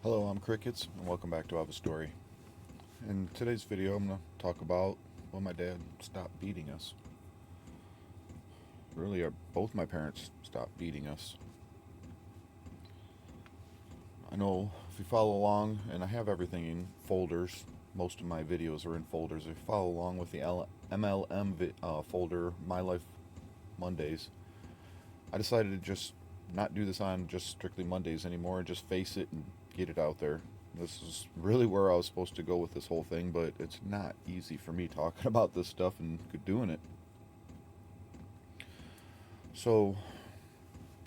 Hello, I'm Crickets, and welcome back to I Have a Story. In today's video, I'm going to talk about when my dad stopped beating us. Really, both my parents stopped beating us. I know if you follow along, and I have everything in folders, most of my videos are in folders. If you follow along with the MLM folder, My Life Mondays, I decided to just not do this on just strictly Mondays anymore and just face it and get it out there. This is really where I was supposed to go with this whole thing, but it's not easy for me talking about this stuff and doing it. So,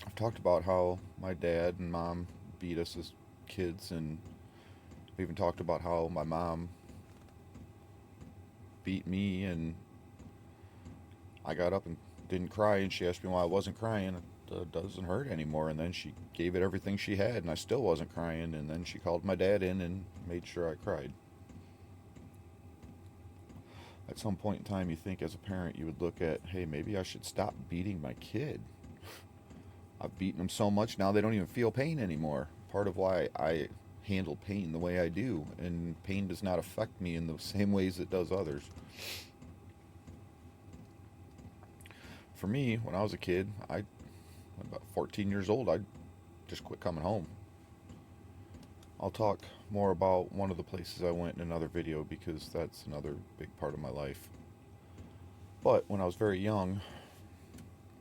I've talked about how my dad and mom beat us as kids, and we even talked about how my mom beat me, and I got up and didn't cry, and she asked me why I wasn't crying. It doesn't hurt anymore. And then she gave it everything she had, and I still wasn't crying. And then she called my dad in and made sure I cried. At some point in time, you think as a parent, you would look at, hey, maybe I should stop beating my kid. I've beaten them so much now they don't even feel pain anymore. Part of why I handle pain the way I do, and pain does not affect me in the same ways it does others. For me, when I was a kid, about 14 years old, I just quit coming home. I'll talk more about one of the places I went in another video because that's another big part of my life. But when I was very young,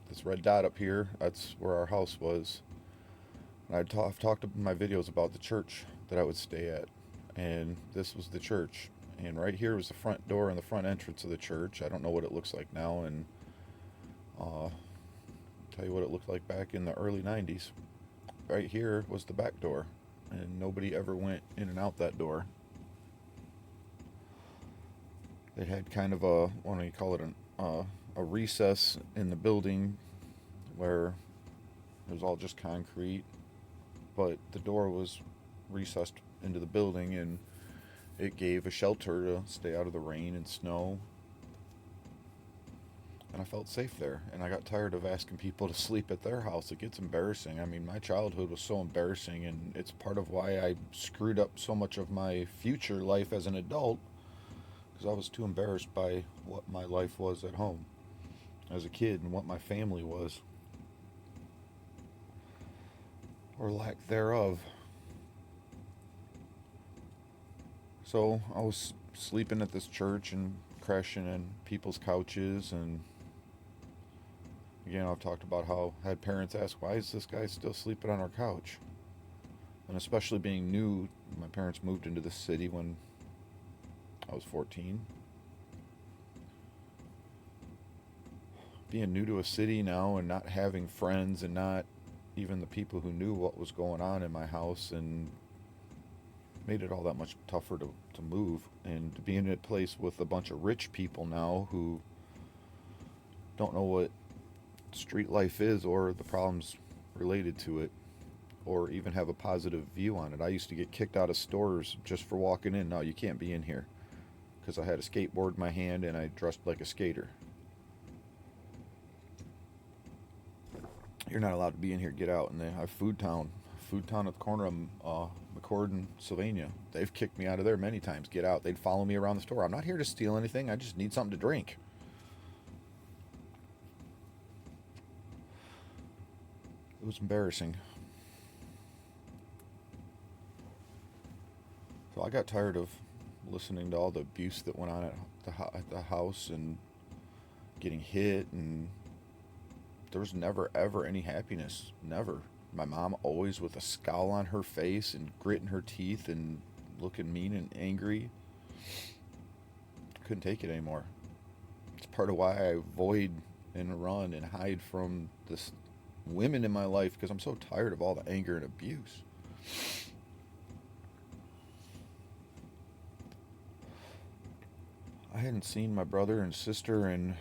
this red dot up here, that's where our house was. And I've talked in my videos about the church that I would stay at. And this was the church. And right here was the front door and the front entrance of the church. I don't know what it looks like now. And tell you what it looked like back in the early 90s. Right here was the back door, and nobody ever went in and out that door. They had kind of a, what do you call it, a recess in the building where it was all just concrete, but the door was recessed into the building, and it gave a shelter to stay out of the rain and snow. And I felt safe there, and I got tired of asking people to sleep at their house. It gets embarrassing. I mean, my childhood was so embarrassing, and it's part of why I screwed up so much of my future life as an adult, because I was too embarrassed by what my life was at home as a kid and what my family was, or lack thereof. So I was sleeping at this church and crashing in people's couches. And again, I've talked about how I had parents ask, why is this guy still sleeping on our couch? And especially being new, my parents moved into the city when I was 14. Being new to a city now and not having friends and not even the people who knew what was going on in my house, and made it all that much tougher to move. And to be in a place with a bunch of rich people now who don't know what street life is or the problems related to it, or even have a positive view on it. I used to get kicked out of stores just for walking in. No, you can't be in here, because I had a skateboard in my hand and I dressed like a skater. You're not allowed to be in here, get out. And they have Food Town at the corner of McCord and Sylvania. They've kicked me out of there many times. Get out. They'd follow me around the store. I'm not here to steal anything, I just need something to drink. It was embarrassing. So I got tired of listening to all the abuse that went on at the house, and getting hit, and there was never ever any happiness. Never. My mom always with a scowl on her face and grit in her teeth and looking mean and angry. Couldn't take it anymore. It's part of why I avoid and run and hide from this women in my life, because I'm so tired of all the anger and abuse. I hadn't seen my brother and sister in,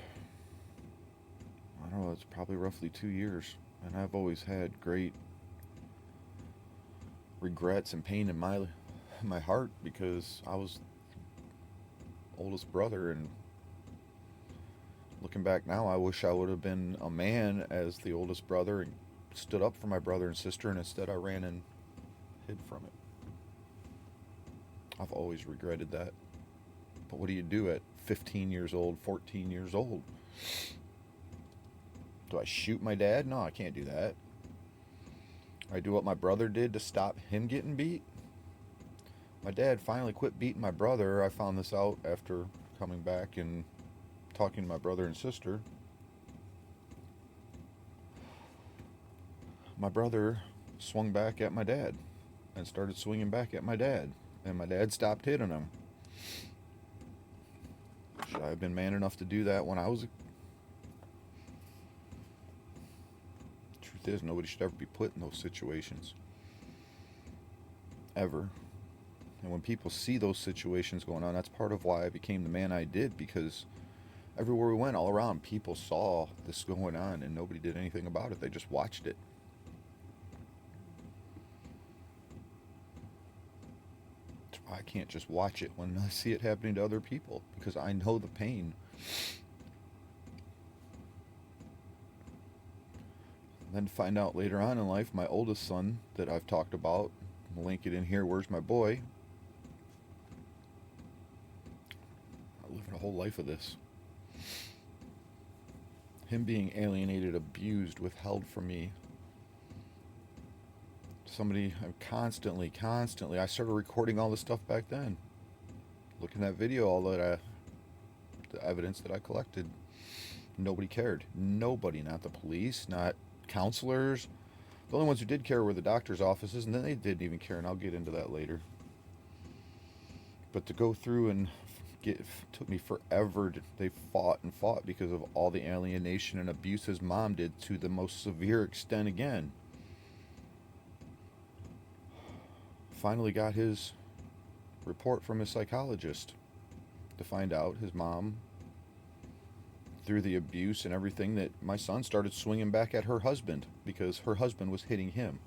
I don't know, it's probably roughly 2 years. And I've always had great regrets and pain in my heart, because I was oldest brother. And looking back now, I wish I would have been a man as the oldest brother and stood up for my brother and sister, and instead I ran and hid from it. I've always regretted that. But what do you do at 15 years old, 14 years old? Do I shoot my dad? No, I can't do that. I do what my brother did to stop him getting beat. My dad finally quit beating my brother. I found this out after coming back and talking to my brother and sister. My brother swung back at my dad and started swinging back at my dad, and my dad stopped hitting him. Should I have been man enough to do that when I was a... Truth is, nobody should ever be put in those situations. Ever. And when people see those situations going on, that's part of why I became the man I did, because everywhere we went, all around, people saw this going on and nobody did anything about it. They just watched it. I can't just watch it when I see it happening to other people, because I know the pain. And then to find out later on in life, my oldest son that I've talked about, I'll link it in here, Where's My Boy? I'm living a whole life of this. Him being alienated, abused, withheld from me. I'm constantly, I started recording all this stuff back then. Looking at video, the evidence that I collected. Nobody cared. Nobody, not the police, not counselors. The only ones who did care were the doctor's offices, and then they didn't even care, and I'll get into that later. But to go through and took me forever. They fought and fought because of all the alienation and abuse his mom did, to the most severe extent again. Finally got his report from his psychologist to find out his mom, through the abuse and everything, that my son started swinging back at her husband because her husband was hitting him.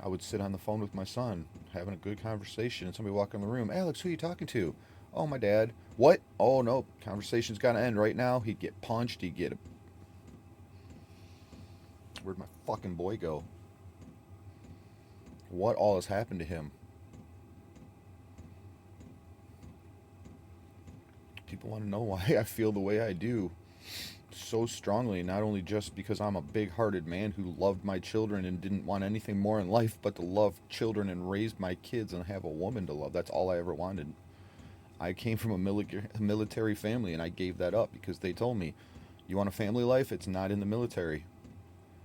I would sit on the phone with my son having a good conversation, and somebody walk in the room. Alex, who are you talking to? Oh, my dad. What? Oh, no, conversation's got to end right now. He'd get punched. He'd get Where'd my fucking boy go? What all has happened to him? People want to know why I feel the way I do so strongly, not only just because I'm a big-hearted man who loved my children and didn't want anything more in life but to love children and raise my kids and have a woman to love. That's all I ever wanted. I came from a military family, and I gave that up because they told me, you want a family life? It's not in the military.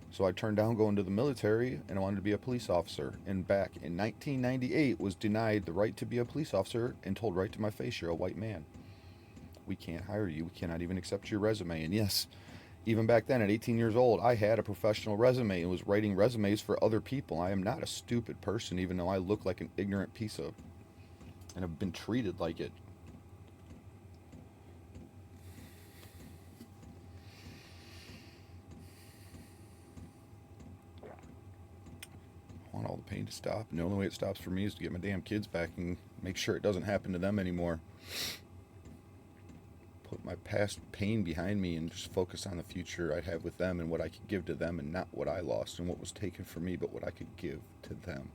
So I turned down going to the military, and I wanted to be a police officer. And back in 1998 was denied the right to be a police officer and told right to my face, you're a white man. We can't hire you. We cannot even accept your resume. And yes, even back then at 18 years old, I had a professional resume and was writing resumes for other people. I am not a stupid person, even though I look like an ignorant piece of, and have been treated like it. I want all the pain to stop, and the only way it stops for me is to get my damn kids back and make sure it doesn't happen to them anymore. Put my past pain behind me and just focus on the future I have with them and what I could give to them, and not what I lost and what was taken from me, but what I could give to them.